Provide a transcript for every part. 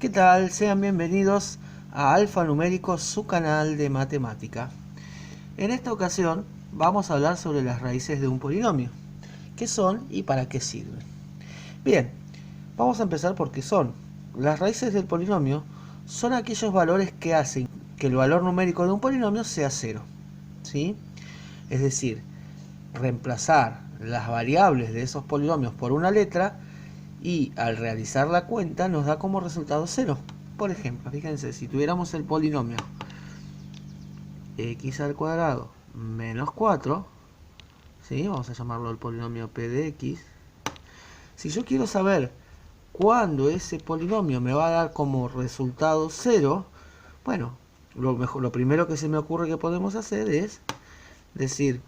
¿Qué tal? Sean bienvenidos a Alfanumérico, su canal de matemática. En esta ocasión vamos a hablar sobre las raíces de un polinomio. ¿Qué son y para qué sirven? Bien, vamos a empezar por qué son. Las raíces del polinomio son aquellos valores que hacen que el valor numérico de un polinomio sea cero, ¿sí? Es decir, reemplazar las variables de esos polinomios por una letra y al realizar la cuenta nos da como resultado 0. Por ejemplo, fíjense, si tuviéramos el polinomio x al cuadrado menos 4, ¿sí? Vamos a llamarlo el polinomio p de x. Si yo quiero saber cuándo ese polinomio me va a dar como resultado 0, bueno, lo primero que se me ocurre que podemos hacer es decir,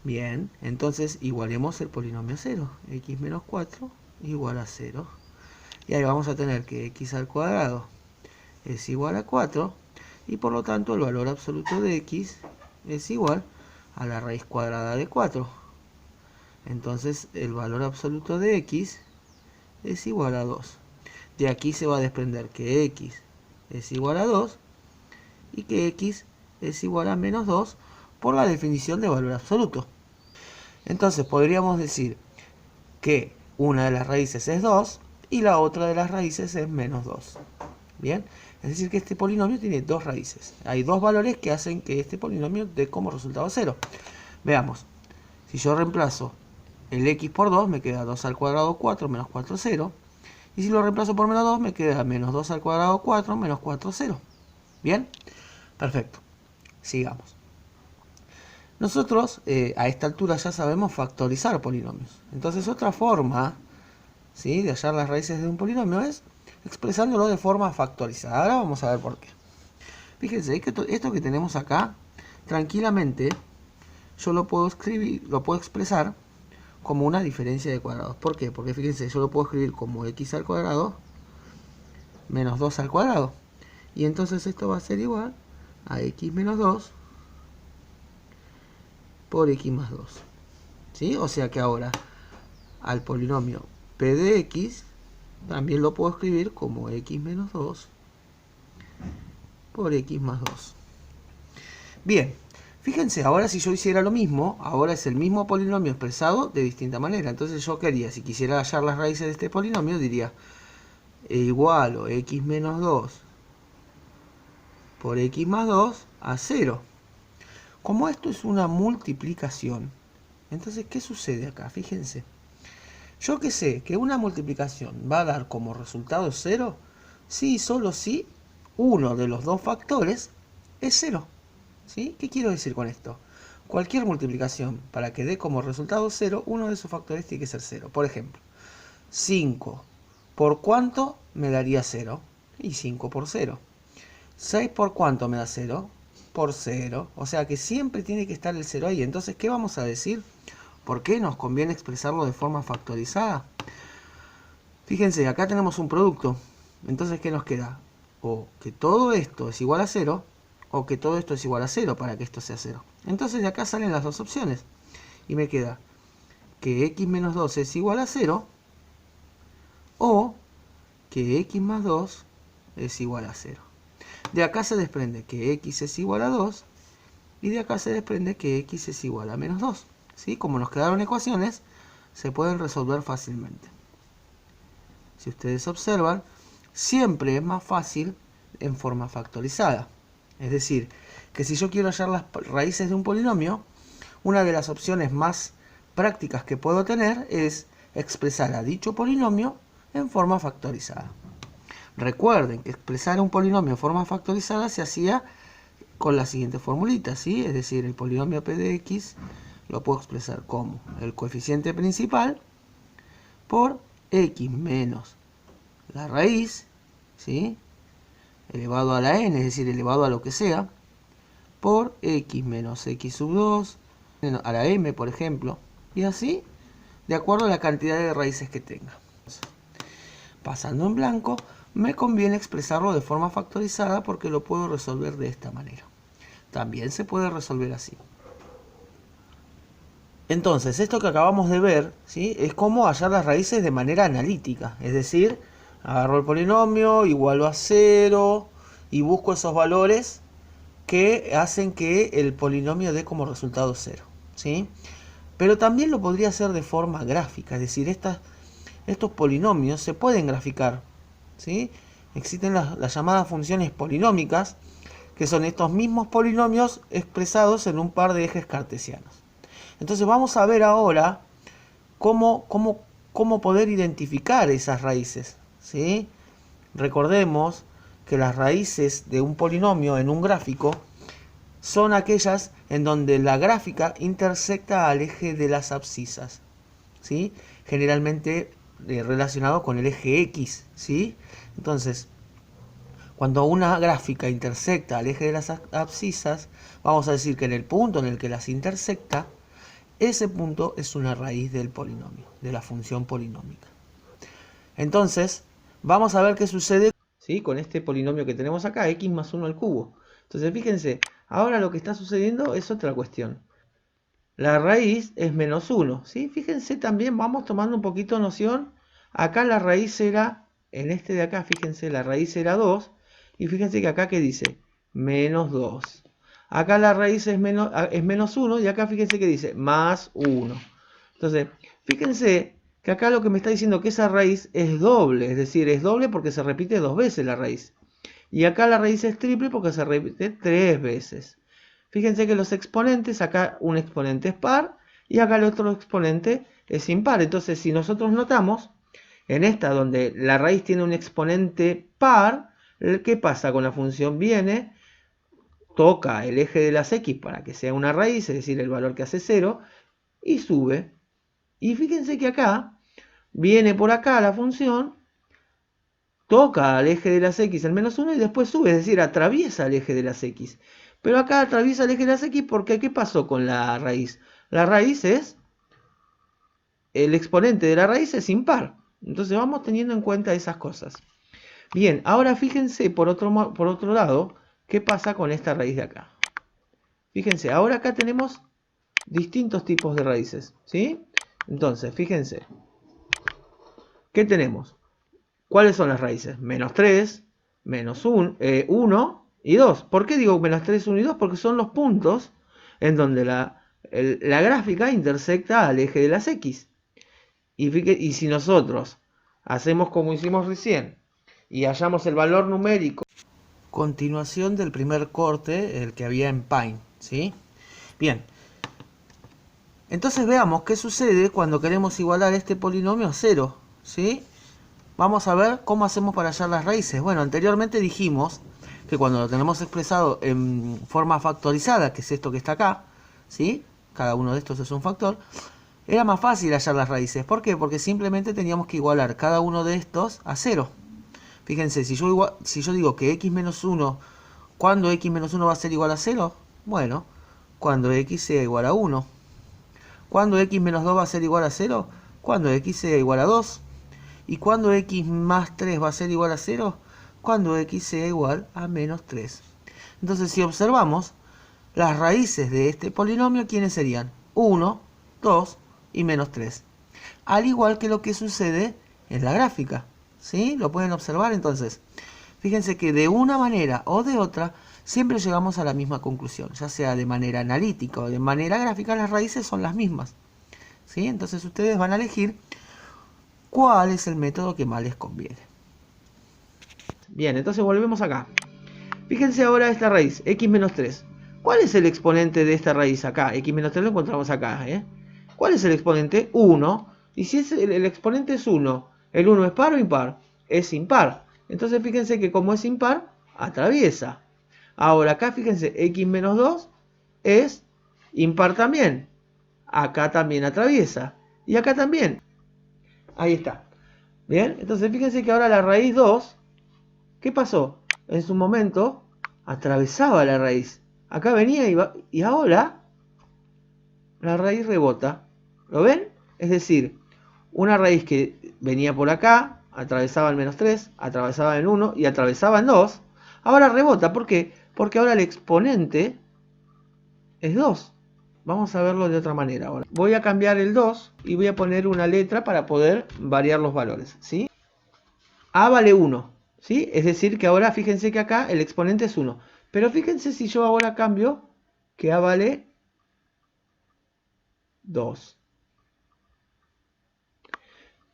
bien, entonces igualemos el polinomio a 0, x menos 4 igual a 0. Y ahí vamos a tener que x al cuadrado es igual a 4 y por lo tanto el valor absoluto de x es igual a la raíz cuadrada de 4. Entonces el valor absoluto de x es igual a 2. De aquí se va a desprender que x es igual a 2 y que x es igual a menos 2 por la definición de valor absoluto. Entonces podríamos decir que una de las raíces es 2 y la otra de las raíces es menos 2. Bien, es decir que este polinomio tiene dos raíces. Hay dos valores que hacen que este polinomio dé como resultado 0. Veamos, si yo reemplazo el x por 2 me queda 2 al cuadrado 4 menos 4 0. Y si lo reemplazo por menos 2 me queda menos 2 al cuadrado 4 menos 4 0. Bien, perfecto. Sigamos. Nosotros a esta altura ya sabemos factorizar polinomios. Entonces otra forma, ¿sí?, de hallar las raíces de un polinomio es expresándolo de forma factorizada. Ahora vamos a ver por qué. Fíjense que esto que tenemos acá, tranquilamente yo lo puedo escribir, lo puedo expresar como una diferencia de cuadrados. ¿Por qué? Porque fíjense, yo lo puedo escribir como x al cuadrado menos 2 al cuadrado. Y entonces esto va a ser igual a x menos 2 por x más 2. ¿Sí? O sea que ahora al polinomio p de x también lo puedo escribir como x menos 2 por x más 2. Bien, fíjense, ahora si yo hiciera lo mismo, ahora es el mismo polinomio expresado de distinta manera. Entonces yo quería, si quisiera hallar las raíces de este polinomio, diría igual o x menos 2 por x más 2 a 0. Como esto es una multiplicación, entonces ¿qué sucede acá? Fíjense. Yo que sé que una multiplicación va a dar como resultado 0 si y solo si uno de los dos factores es 0. ¿Sí? ¿Qué quiero decir con esto? Cualquier multiplicación, para que dé como resultado 0, uno de sus factores tiene que ser 0. Por ejemplo, 5 por cuánto me daría 0? Y 5 por 0. 6 por cuánto me da 0? Por 0. O sea que siempre tiene que estar el 0 ahí. Entonces, ¿qué vamos a decir? ¿Por qué nos conviene expresarlo de forma factorizada? Fíjense, acá tenemos un producto. Entonces, ¿qué nos queda? O que todo esto es igual a 0, o que todo esto es igual a 0 para que esto sea 0. Entonces de acá salen las dos opciones. Y me queda que x menos 2 es igual a 0, o que x más 2 es igual a 0. De acá se desprende que x es igual a 2, y de acá se desprende que x es igual a menos 2. ¿Sí? Como nos quedaron ecuaciones, se pueden resolver fácilmente. Si ustedes observan, siempre es más fácil en forma factorizada. Es decir, que si yo quiero hallar las raíces de un polinomio, una de las opciones más prácticas que puedo tener es expresar a dicho polinomio en forma factorizada. Recuerden que expresar un polinomio en forma factorizada se hacía con la siguiente formulita, ¿sí? Es decir, el polinomio p de x lo puedo expresar como el coeficiente principal por x menos la raíz, ¿sí?, elevado a la n, es decir, elevado a lo que sea, por x menos x sub 2, a la m, por ejemplo, y así, de acuerdo a la cantidad de raíces que tenga. Pasando en blanco, me conviene expresarlo de forma factorizada porque lo puedo resolver de esta manera. También se puede resolver así. Entonces, esto que acabamos de ver, ¿sí?, es cómo hallar las raíces de manera analítica, es decir, Agarro el polinomio, igualo a 0 y busco esos valores que hacen que el polinomio dé como resultado 0. ¿Sí? Pero también lo podría hacer de forma gráfica, es decir, estos polinomios se pueden graficar. ¿Sí? Existen las llamadas funciones polinómicas, que son estos mismos polinomios expresados en un par de ejes cartesianos. Entonces vamos a ver ahora cómo poder identificar esas raíces. ¿Sí? Recordemos que las raíces de un polinomio en un gráfico son aquellas en donde la gráfica intersecta al eje de las abscisas, ¿sí? Generalmente relacionado con el eje X, ¿sí? Entonces, cuando una gráfica intersecta al eje de las abscisas, vamos a decir que en el punto en el que las intersecta, ese punto es una raíz del polinomio, de la función polinómica. Entonces, vamos a ver qué sucede, ¿sí?, con este polinomio que tenemos acá, x más 1 al cubo. Entonces, fíjense, ahora lo que está sucediendo es otra cuestión. La raíz es menos 1, ¿sí? Fíjense también, vamos tomando un poquito de noción. Acá la raíz era, en este de acá, fíjense, la raíz era 2. Y fíjense que acá, ¿qué dice? Menos 2. Acá la raíz es menos 1 y acá fíjense que dice más 1. Entonces, fíjense que acá lo que me está diciendo que esa raíz es doble. Es decir, es doble porque se repite 2 veces la raíz. Y acá la raíz es triple porque se repite 3 veces. Fíjense que los exponentes, acá un exponente es par y acá el otro exponente es impar. Entonces, si nosotros notamos, en esta donde la raíz tiene un exponente par, ¿qué pasa con la función? Viene, toca el eje de las x para que sea una raíz, es decir, el valor que hace 0, y sube. Y fíjense que acá, viene por acá la función, toca al eje de las x el menos 1 y después sube, es decir, atraviesa el eje de las x. Pero acá atraviesa el eje de las x porque ¿qué pasó con la raíz? La raíz es, el exponente de la raíz es impar. Entonces vamos teniendo en cuenta esas cosas. Bien, ahora fíjense por otro lado, ¿qué pasa con esta raíz de acá? Fíjense, ahora acá tenemos distintos tipos de raíces, ¿sí? Entonces, fíjense, ¿qué tenemos? ¿Cuáles son las raíces? Menos 3, menos 1 y 2. ¿Por qué digo menos 3, 1 y 2? Porque son los puntos en donde la gráfica intersecta al eje de las x. Y si nosotros hacemos como hicimos recién y hallamos el valor numérico, continuación del primer corte, el que había en Pine, ¿sí? Bien, entonces veamos qué sucede cuando queremos igualar este polinomio a 0, ¿sí? Vamos a ver cómo hacemos para hallar las raíces. Bueno, anteriormente dijimos que cuando lo tenemos expresado en forma factorizada, que es esto que está acá, ¿sí? Cada uno de estos es un factor, era más fácil hallar las raíces. ¿Por qué? Porque simplemente teníamos que igualar cada uno de estos a 0. Fíjense, si yo digo que x menos 1, ¿cuándo x menos 1 va a ser igual a 0? Bueno, cuando x sea igual a 1. ¿Cuándo x menos 2 va a ser igual a 0? Cuando x sea igual a 2. ¿Y cuándo x más 3 va a ser igual a 0? Cuando x sea igual a menos 3. Entonces, si observamos, las raíces de este polinomio, ¿quiénes serían? 1, 2 y menos 3. Al igual que lo que sucede en la gráfica. ¿Sí? Lo pueden observar entonces. Fíjense que de una manera o de otra, siempre llegamos a la misma conclusión. Ya sea de manera analítica o de manera gráfica, las raíces son las mismas. ¿Sí? Entonces ustedes van a elegir cuál es el método que más les conviene. Bien, entonces volvemos acá. Fíjense ahora esta raíz, x menos 3. ¿Cuál es el exponente de esta raíz acá? X menos 3 lo encontramos acá. ¿Cuál es el exponente? 1. Y si el exponente es 1, ¿el 1 es par o impar? Es impar. Entonces fíjense que como es impar, atraviesa. Ahora acá fíjense, x menos 2 es impar también. Acá también atraviesa. Y acá también. Ahí está. Bien, entonces fíjense que ahora la raíz 2, ¿qué pasó? En su momento atravesaba la raíz. Acá venía y ahora la raíz rebota. ¿Lo ven? Es decir, una raíz que venía por acá, atravesaba el menos 3, atravesaba el 1 y atravesaba el 2. Ahora rebota. ¿Por qué? Porque ahora el exponente es 2. Vamos a verlo de otra manera ahora. Voy a cambiar el 2 y voy a poner una letra para poder variar los valores, ¿sí? A vale 1, ¿sí? Es decir, que ahora fíjense que acá el exponente es 1. Pero fíjense si yo ahora cambio que A vale 2.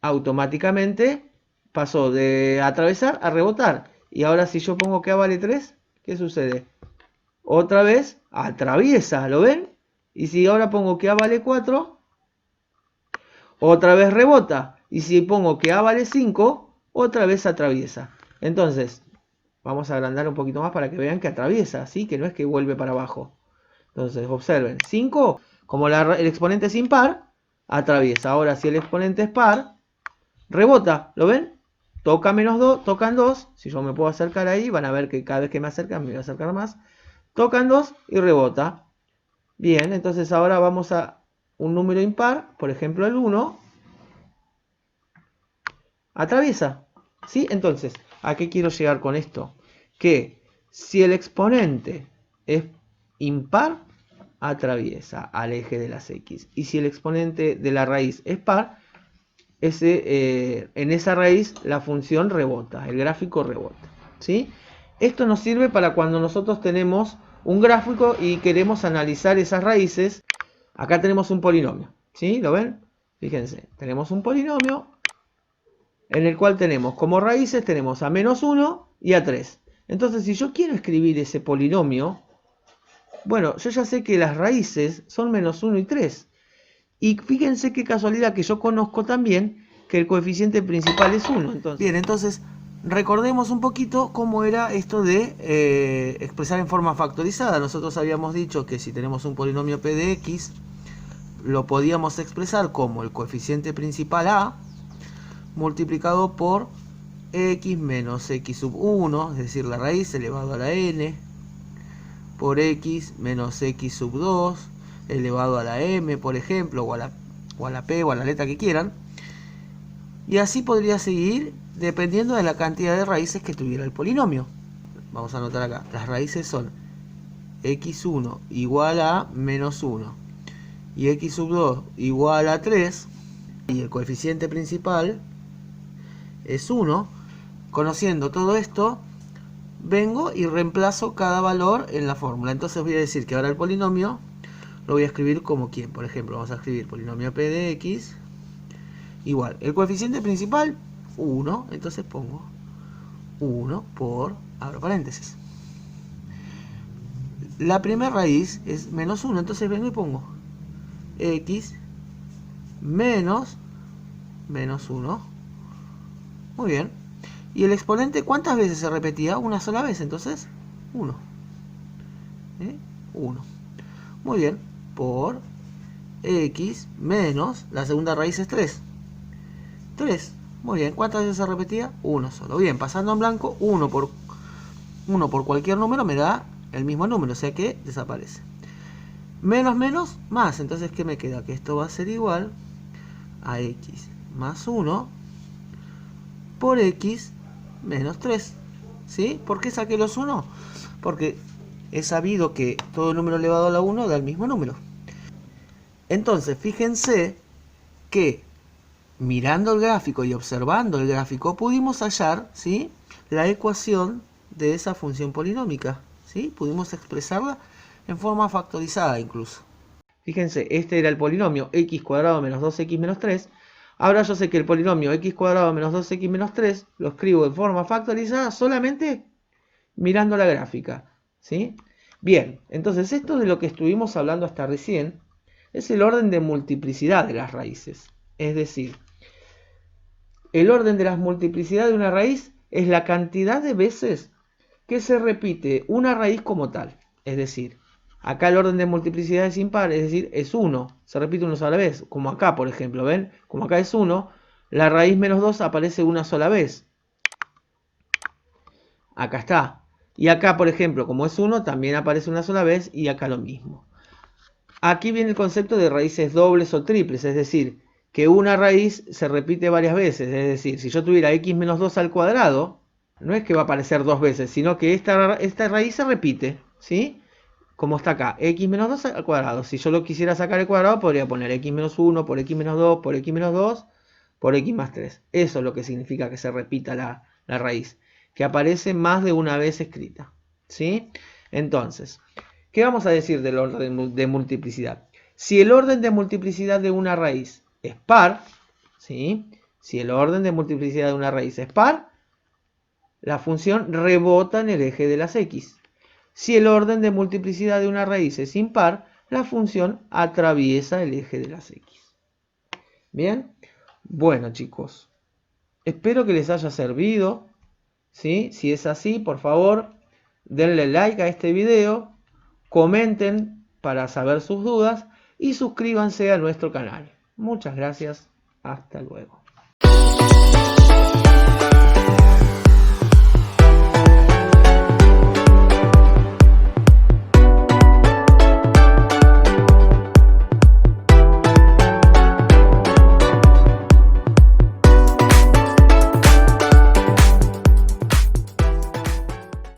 Automáticamente pasó de atravesar a rebotar. Y ahora si yo pongo que A vale 3, ¿qué sucede? Otra vez atraviesa, ¿lo ven? Y si ahora pongo que A vale 4, otra vez rebota. Y si pongo que A vale 5, otra vez atraviesa. Entonces, vamos a agrandar un poquito más para que vean que atraviesa, ¿sí? Que no es que vuelve para abajo. Entonces, observen, 5, como el exponente es impar, atraviesa. Ahora, si el exponente es par, rebota, ¿lo ven? Toca menos 2, tocan 2. Si yo me puedo acercar ahí, van a ver que cada vez que me acercan, me voy a acercar más. Tocan 2 y rebota. Bien, entonces ahora vamos a un número impar, por ejemplo el 1. Atraviesa, ¿sí? Entonces, ¿a qué quiero llegar con esto? Que si el exponente es impar, atraviesa al eje de las X. Y si el exponente de la raíz es par, en esa raíz la función rebota, el gráfico rebota, ¿sí? Esto nos sirve para cuando nosotros tenemos un gráfico y queremos analizar esas raíces. Acá tenemos un polinomio, ¿sí? ¿Lo ven? Fíjense, tenemos un polinomio en el cual tenemos como raíces tenemos a menos 1 y a 3. Entonces, si yo quiero escribir ese polinomio, bueno, yo ya sé que las raíces son menos 1 y 3. Y fíjense qué casualidad que yo conozco también que el coeficiente principal es 1. Bien, entonces recordemos un poquito cómo era esto de expresar en forma factorizada. Nosotros habíamos dicho que si tenemos un polinomio p de x, lo podíamos expresar como el coeficiente principal a multiplicado por x menos x sub 1, es decir, la raíz elevado a la n, por x menos x sub 2 elevado a la m, por ejemplo, o a la p, o a la letra que quieran. Y así podría seguir dependiendo de la cantidad de raíces que tuviera el polinomio. Vamos a anotar acá, las raíces son x1 igual a menos 1 y x sub 2 igual a 3 y el coeficiente principal es 1. Conociendo todo esto, vengo y reemplazo cada valor en la fórmula. Entonces voy a decir que ahora el polinomio lo voy a escribir como quién. Por ejemplo, vamos a escribir polinomio p de x igual. El coeficiente principal, 1. Entonces pongo 1 por, abro paréntesis. La primera raíz es menos 1. Entonces vengo y pongo x menos 1. Muy bien. Y el exponente, ¿cuántas veces se repetía? Una sola vez, entonces 1. 1. Muy bien. Por x menos, la segunda raíz es 3. 3. Muy bien. ¿Cuántas veces se repetía? 1 solo. Bien, pasando en blanco, 1 por cualquier número me da el mismo número, o sea que desaparece. Menos, menos, más. Entonces, ¿qué me queda? Que esto va a ser igual a x más 1 por x menos 3. ¿Sí? ¿Por qué saqué los 1? Porque he sabido que todo número elevado a la 1 da el mismo número. Entonces, fíjense que mirando el gráfico y observando el gráfico pudimos hallar, ¿sí?, la ecuación de esa función polinómica. ¿Sí? Pudimos expresarla en forma factorizada incluso. Fíjense, este era el polinomio x cuadrado menos 2x menos 3. Ahora yo sé que el polinomio x cuadrado menos 2x menos 3 lo escribo en forma factorizada solamente mirando la gráfica, ¿sí? Bien, entonces esto de lo que estuvimos hablando hasta recién es el orden de multiplicidad de las raíces. Es decir, el orden de la multiplicidad de una raíz es la cantidad de veces que se repite una raíz como tal. Es decir, acá el orden de multiplicidad es impar, es decir, es 1. Se repite una sola vez. Como acá, por ejemplo, ¿ven? Como acá es 1, la raíz menos 2 aparece una sola vez. Acá está. Y acá, por ejemplo, como es 1, también aparece una sola vez y acá lo mismo. Aquí viene el concepto de raíces dobles o triples, es decir, que una raíz se repite varias veces. Es decir, si yo tuviera x menos 2 al cuadrado, no es que va a aparecer dos veces, sino que esta raíz se repite, ¿sí? Como está acá, x menos 2 al cuadrado. Si yo lo quisiera sacar al cuadrado, podría poner x menos 1 por x menos 2 por x menos 2, por x más 3. Eso es lo que significa que se repita la raíz, que aparece más de una vez escrita. ¿Sí? Entonces, ¿qué vamos a decir del orden de multiplicidad? Si el orden de multiplicidad de una raíz es par, ¿sí? Si el orden de multiplicidad de una raíz es par, la función rebota en el eje de las x. Si el orden de multiplicidad de una raíz es impar, la función atraviesa el eje de las x. Bien, bueno chicos, espero que les haya servido, ¿sí? Si es así, por favor, denle like a este video, comenten para saber sus dudas y suscríbanse a nuestro canal. Muchas gracias, hasta luego.